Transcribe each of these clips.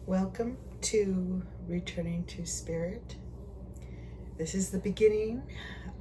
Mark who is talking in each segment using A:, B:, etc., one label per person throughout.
A: Welcome to Returning to Spirit. This is the beginning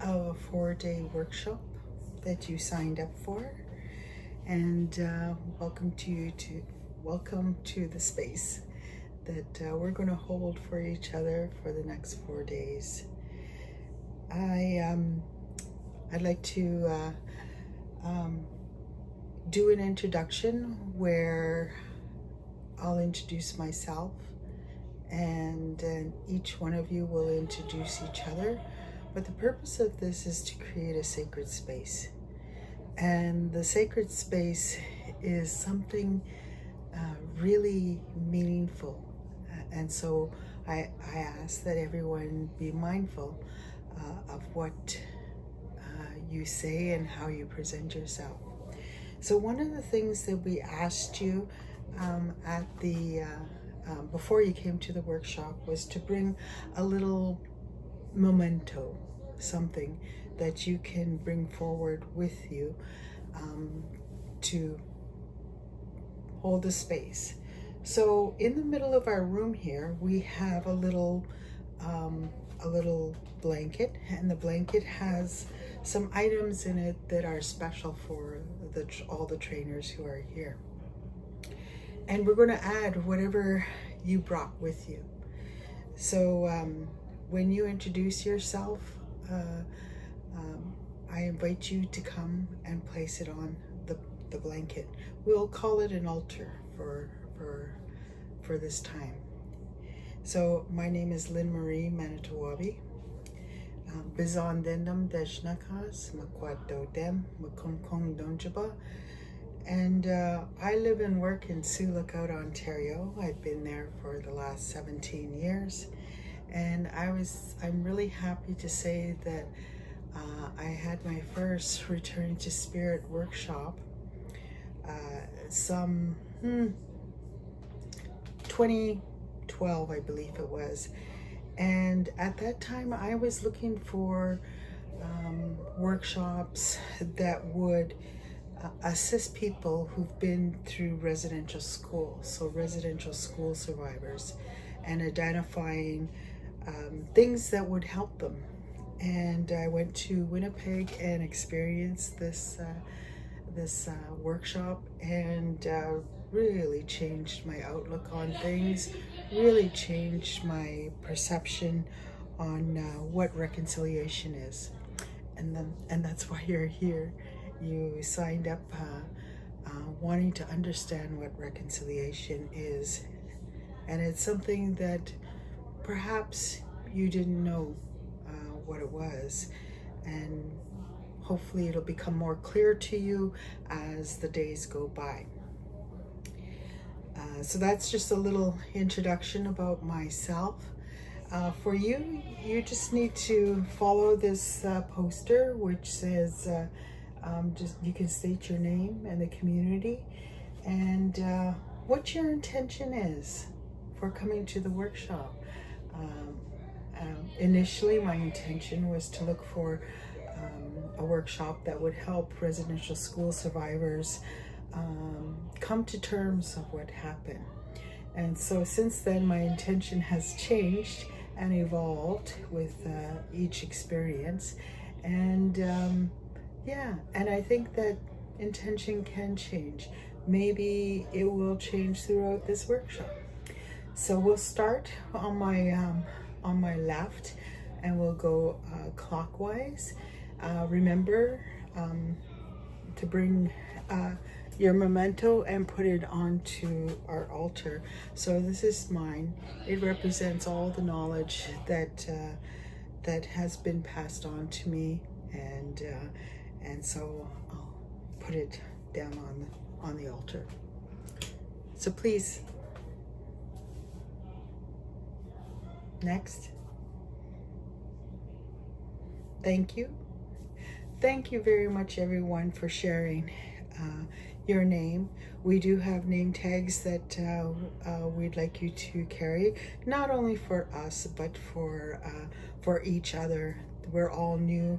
A: of a 4-day workshop that you signed up for, and welcome to the space that we're going to hold for each other for the next 4 days. I'd like to do an introduction where I'll introduce myself, and then each one of you will introduce each other. But the purpose of this is to create a sacred space. And the sacred space is something really meaningful. And so I ask that everyone be mindful of what you say and how you present yourself. So one of the things that we asked you at the before you came to the workshop was to bring a little memento, something that you can bring forward with you to hold the space. So in the middle of our room here, we have a little blanket, and the blanket has some items in it that are special for all the trainers who are here. And we're going to add whatever you brought with you. So when you introduce yourself, I invite you to come and place it on the blanket. We'll call it an altar for this time. So my name is Lynmarie Manitowabi. Bizon dendam deshnakas makwat dem makumkong donjaba. And I live and work in Sioux Lookout, Ontario. I've been there for the last 17 years. And I'm really happy to say that I had my first Returning to Spirit workshop some 2012, I believe it was. And at that time I was looking for workshops that would assist people who've been through residential school, so residential school survivors, and identifying things that would help them. And I went to Winnipeg and experienced this workshop, and really changed my outlook on things, really changed my perception on what reconciliation is. And that's why you're here. You signed up wanting to understand what reconciliation is. And it's something that perhaps you didn't know what it was. And hopefully it'll become more clear to you as the days go by. So that's just a little introduction about myself. For you, you just need to follow this poster, which says you can state your name and the community and what your intention is for coming to the workshop. Initially, my intention was to look for a workshop that would help residential school survivors come to terms of what happened. And so since then, my intention has changed and evolved with each experience. And yeah, and I think that intention can change. Maybe it will change throughout this workshop. So we'll start on my left, and we'll go clockwise. Remember to bring your memento and put it onto our altar. So this is mine. It represents all the knowledge that has been passed on to me, and so I'll put it down on the altar. So please, next. Thank you. Thank you very much, everyone, for sharing your name. We do have name tags that we'd like you to carry, not only for us, but for each other. We're all new.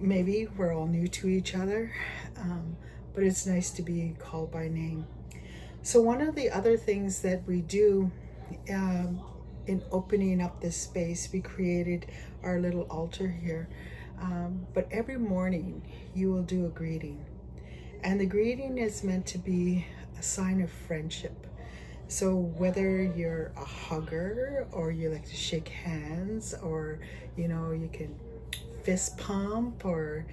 A: Maybe we're all new to each other, but it's nice to be called by name. So one of the other things that we do in opening up this space, we created our little altar here. But every morning you will do a greeting. And the greeting is meant to be a sign of friendship. So whether you're a hugger or you like to shake hands, or, you can fist pump, or,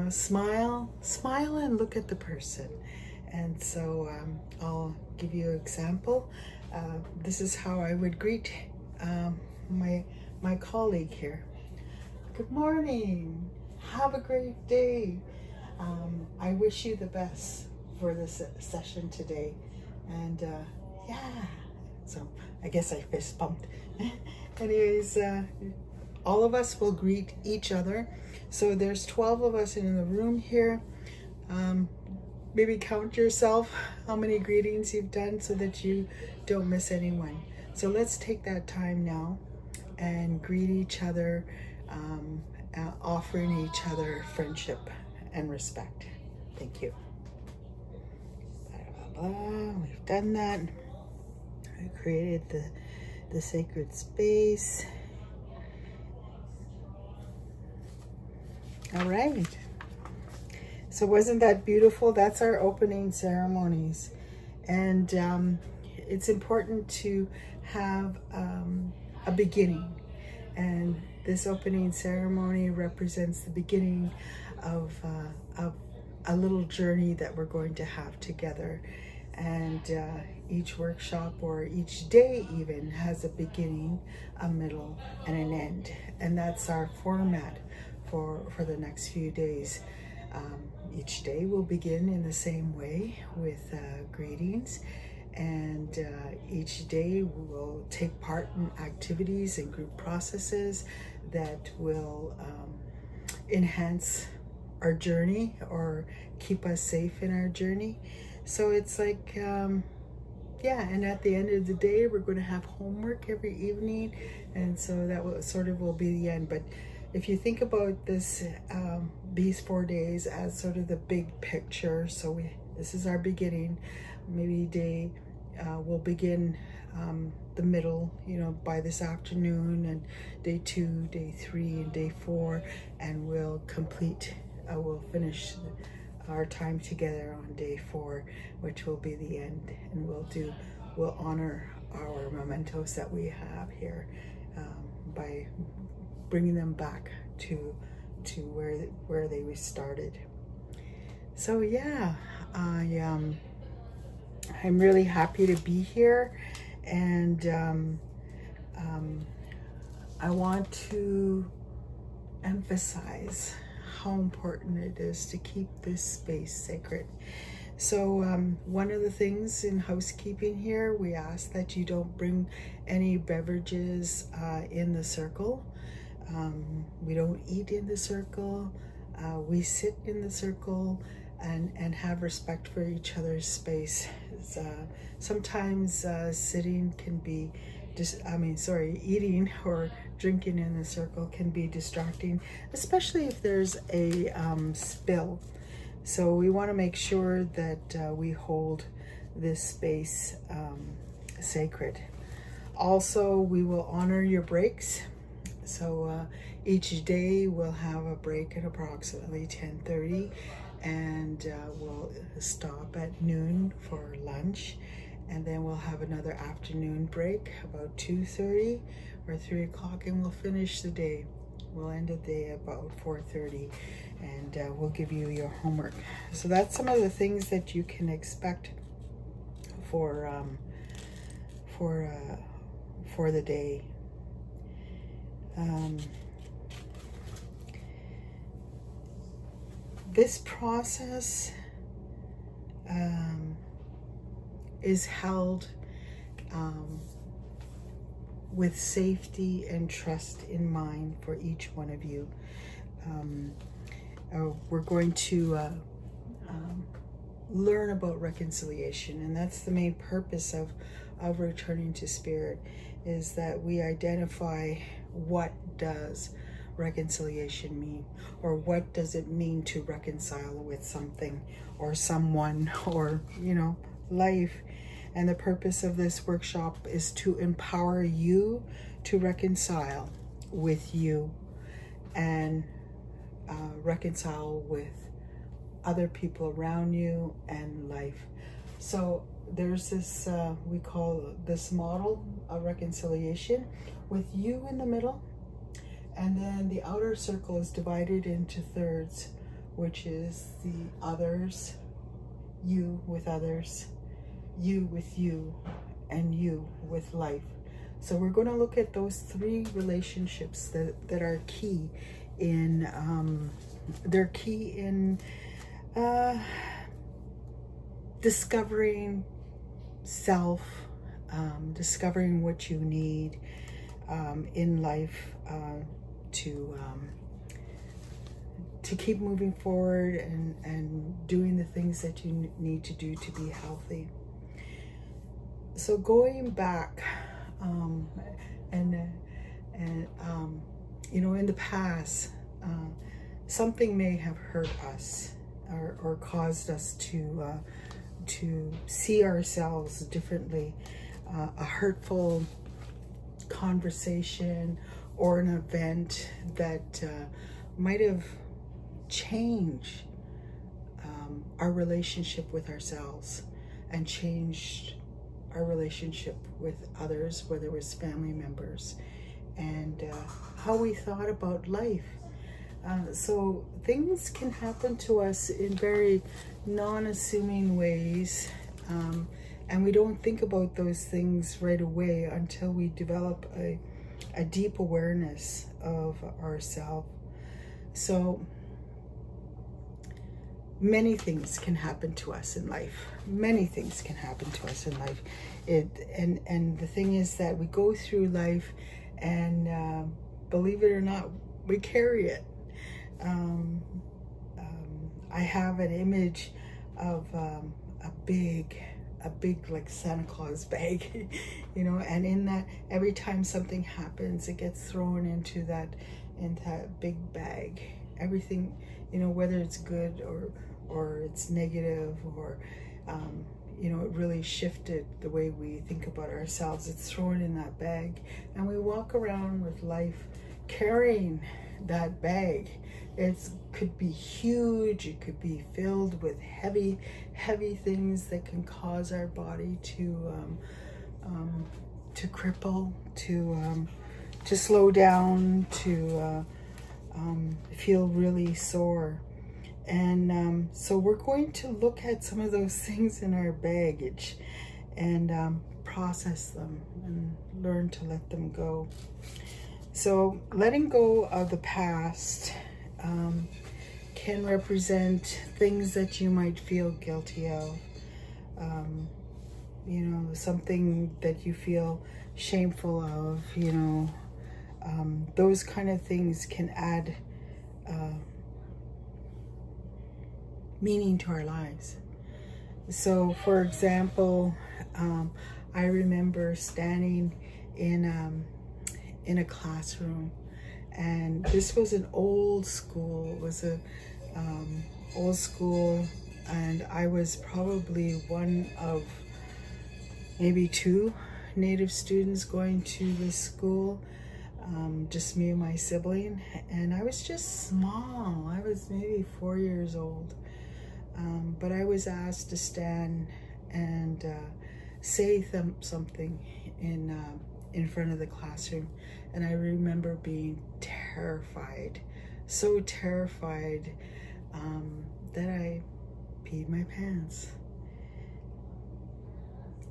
A: smile and look at the person. And so I'll give you an example. This is how I would greet my colleague here. Good morning. Have a great day. I wish you the best for this session today. And yeah, so I guess I fist bumped. Anyways, all of us will greet each other. So there's 12 of us in the room here. Maybe count yourself how many greetings you've done so that you don't miss anyone. So let's take that time now and greet each other, offering each other friendship and respect. Thank you. Blah, blah, blah. We've done that. I created the sacred space. All right. So wasn't that beautiful? That's our opening ceremonies. And it's important to have a beginning. And this opening ceremony represents the beginning of a little journey that we're going to have together. And each workshop, or each day even, has a beginning, a middle, and an end. And that's our format for the next few days. Each day will begin in the same way with greetings, and each day will take part in activities and group processes that will enhance our journey or keep us safe in our journey. So it's like, yeah, and at the end of the day, we're going to have homework every evening, and so that will be the end. But if you think about this, these 4 days as sort of the big picture, so this is our beginning. Maybe day we'll begin the middle, by this afternoon, and day 2, day 3, and day 4, and we'll finish our time together on day 4, which will be the end, and we'll honor our mementos that we have here by bringing them back to where they started. So yeah, I'm really happy to be here, and I want to emphasize how important it is to keep this space sacred. So one of the things in housekeeping here, we ask that you don't bring any beverages in the circle. We don't eat in the circle. We sit in the circle and have respect for each other's space. Sometimes sitting can be eating or drinking in the circle can be distracting, especially if there's a spill. So we want to make sure that we hold this space sacred. Also, we will honor your breaks. So each day we'll have a break at approximately 10:30, and we'll stop at noon for lunch, and then we'll have another afternoon break about 2:30 or 3 o'clock, and we'll finish the day. We'll end the day about 4:30, and we'll give you your homework. So that's some of the things that you can expect for the day. This process is held with safety and trust in mind for each one of you. We're going to learn about reconciliation, and that's the main purpose of returning to spirit, is that we identify what does reconciliation mean, or what does it mean to reconcile with something or someone, or life. And the purpose of this workshop is to empower you to reconcile with you and reconcile with other people around you and life. So there's this, we call this model of reconciliation with you in the middle. And then the outer circle is divided into thirds, which is the others, you with others, you with you, and you with life. So we're going to look at those three relationships that are key in, they're key in discovering self, discovering what you need in life to keep moving forward and doing the things that you need to do to be healthy. So going back, you know, in the past, something may have hurt us or caused us to see ourselves differently. A hurtful conversation or an event that might have changed our relationship with ourselves and changed our relationship with others, whether it was family members, and how we thought about life. So things can happen to us in very non-assuming ways, and we don't think about those things right away until we develop a deep awareness of ourselves. So many things can happen to us in life. Many things can happen to us in life. And the thing is that we go through life, and believe it or not, we carry it. I have an image of a big like Santa Claus bag, you know, and in that, every time something happens, it gets thrown into that big bag. Everything, you know, whether it's good or it's negative, or you know, it really shifted the way we think about ourselves. It's thrown in that bag, and we walk around with life carrying that bag. It could be huge, it could be filled with heavy things that can cause our body to cripple, to slow down, to feel really sore. And so we're going to look at some of those things in our baggage and process them and learn to let them go. So letting go of the past can represent things that you might feel guilty of. You know, something that you feel shameful of, you know, those kind of things can add meaning to our lives. So for example, I remember standing in a classroom, and this was an old school. It was a old school, and I was probably one of maybe two Native students going to this school, just me and my sibling, and I was just small. I was maybe 4 years old, but I was asked to stand and say something in front of the classroom. And I remember being terrified, so terrified that I peed my pants.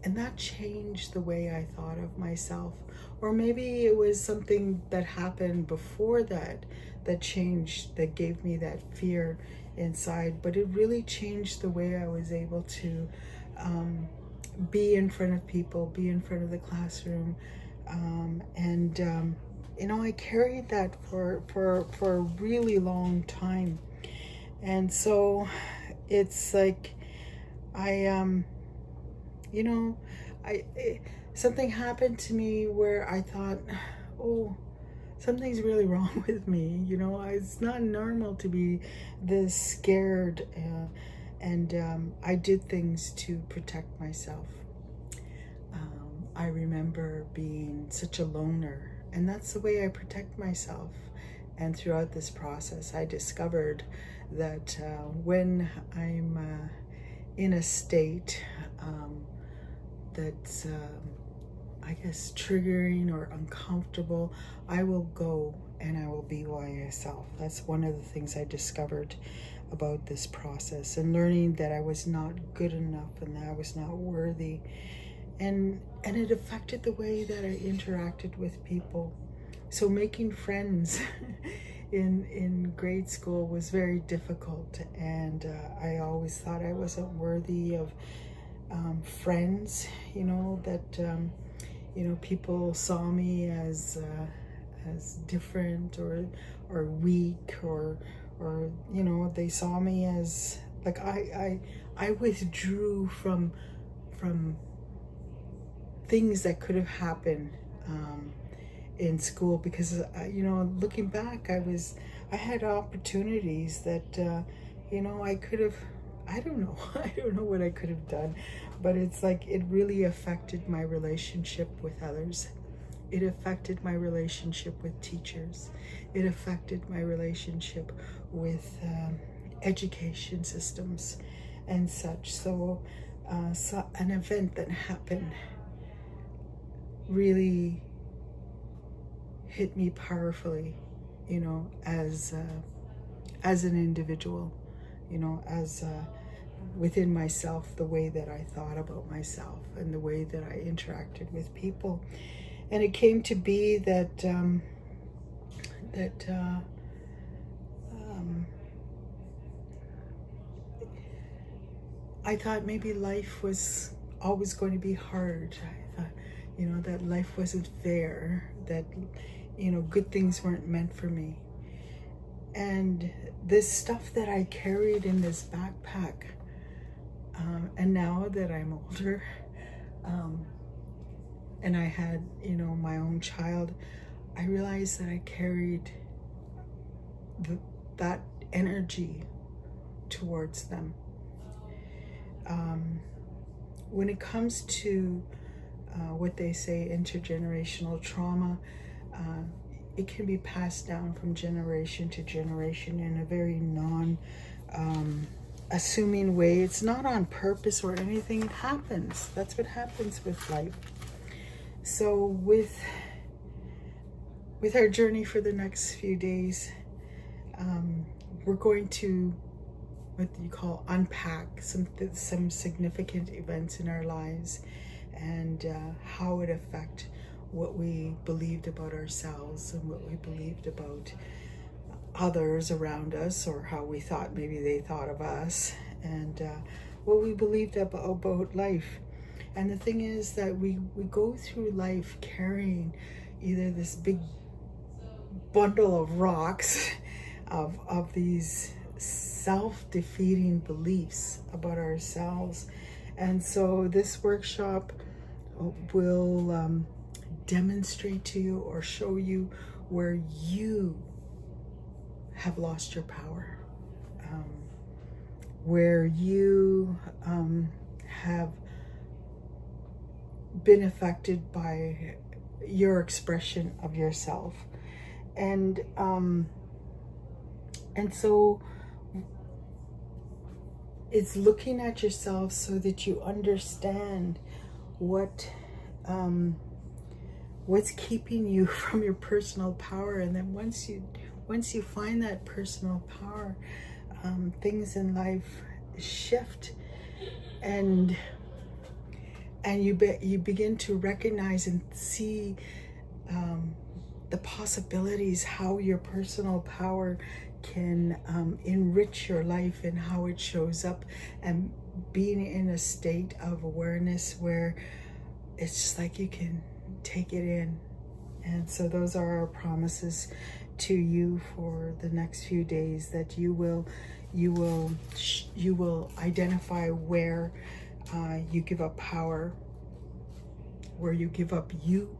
A: And that changed the way I thought of myself. Or maybe it was something that happened before that changed, that gave me that fear inside. But it really changed the way I was able to be in front of people, be in front of the classroom. You know, I carried that for a really long time. And so it's like you know, something happened to me where I thought, oh, something's really wrong with me. You know, it's not normal to be this scared. And I did things to protect myself. I remember being such a loner, and that's the way I protect myself. And throughout this process, I discovered that when I'm in a state that's, I guess, triggering or uncomfortable, I will go and I will be by myself. That's one of the things I discovered about this process, and learning that I was not good enough and that I was not worthy. And it affected the way that I interacted with people. So making friends in grade school was very difficult, and I always thought I wasn't worthy of friends, that people saw me as different or weak, or they saw me as like I withdrew from things that could have happened in school, because looking back, I had opportunities that I could have, I don't know I don't know what I could have done, but it's like it really affected my relationship with others. It affected my relationship with teachers. It affected my relationship with education systems and such. So an event that happened really hit me powerfully, as an individual, as within myself, the way that I thought about myself and the way that I interacted with people. And it came to be that I thought maybe life was always going to be hard. I thought, that life wasn't fair, that, good things weren't meant for me. And this stuff that I carried in this backpack, and now that I'm older, and I had, my own child, I realized that I carried that energy towards them. When it comes to what they say, intergenerational trauma, it can be passed down from generation to generation in a very assuming way. It's not on purpose or anything. It happens. That's what happens with life. So with our journey for the next few days, we're going to, what you call, unpack some significant events in our lives, and how it affect what we believed about ourselves and what we believed about others around us, or how we thought maybe they thought of us, and what we believed about life. And the thing is that we go through life carrying either this big bundle of rocks of these self-defeating beliefs about ourselves. And so this workshop will demonstrate to you or show you where you have lost your power, where you have been affected by your expression of yourself. And so it's looking at yourself so that you understand what's keeping you from your personal power. And then once you find that personal power, things in life shift, and you begin to recognize and see the possibilities, how your personal power can enrich your life, and how it shows up, and being in a state of awareness where it's just like you can take it in. And so those are our promises to you for the next few days, that you will identify where you give up power, where you give up you,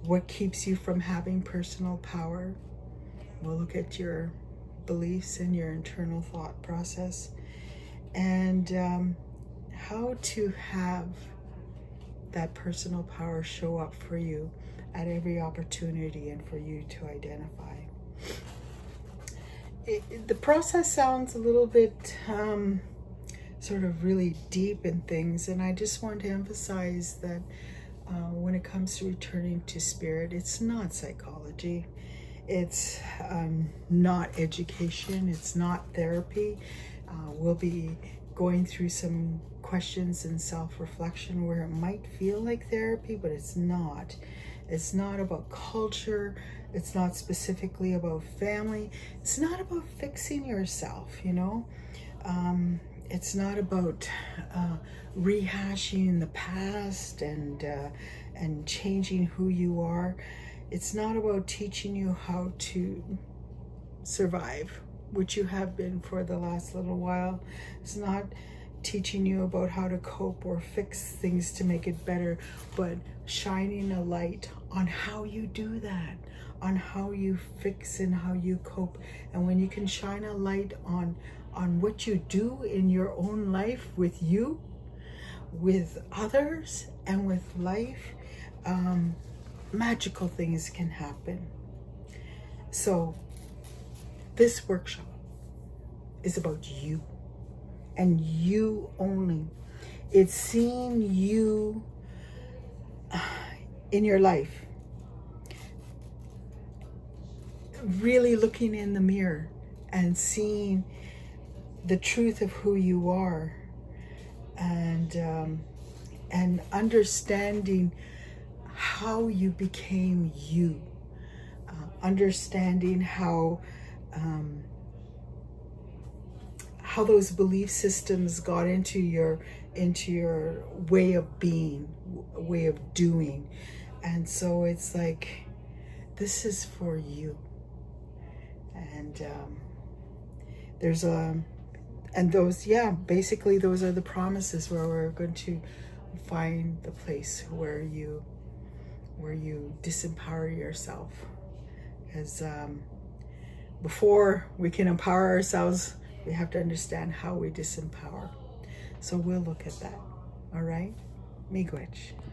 A: what keeps you from having personal power. We'll look at your beliefs and your internal thought process, and how to have that personal power show up for you at every opportunity and for you to identify. The process sounds a little bit sort of really deep in things, and I just want to emphasize that when it comes to returning to spirit, it's not psychology, it's not education, it's not therapy. We'll be going through some questions and self-reflection where it might feel like therapy, but it's not. It's not about culture. It's not specifically about family. It's not about fixing yourself, you know. It's not about rehashing the past and changing who you are. It's not about teaching you how to survive, which you have been for the last little while. It's not teaching you about how to cope or fix things to make it better, but shining a light on how you do that, on how you fix and how you cope. And when you can shine a light on what you do in your own life, with you, with others, and with life, magical things can happen. So this workshop is about you and you only. It's seeing you in your life, really looking in the mirror and seeing the truth of who you are, and understanding how you became you, understanding how those belief systems got into your way of being, way of doing. And so it's like, this is for you. And there's and those, basically those are the promises where we're going to find the place where you disempower yourself. Because before we can empower ourselves, we have to understand how we disempower. So we'll look at that. All right? Miigwech.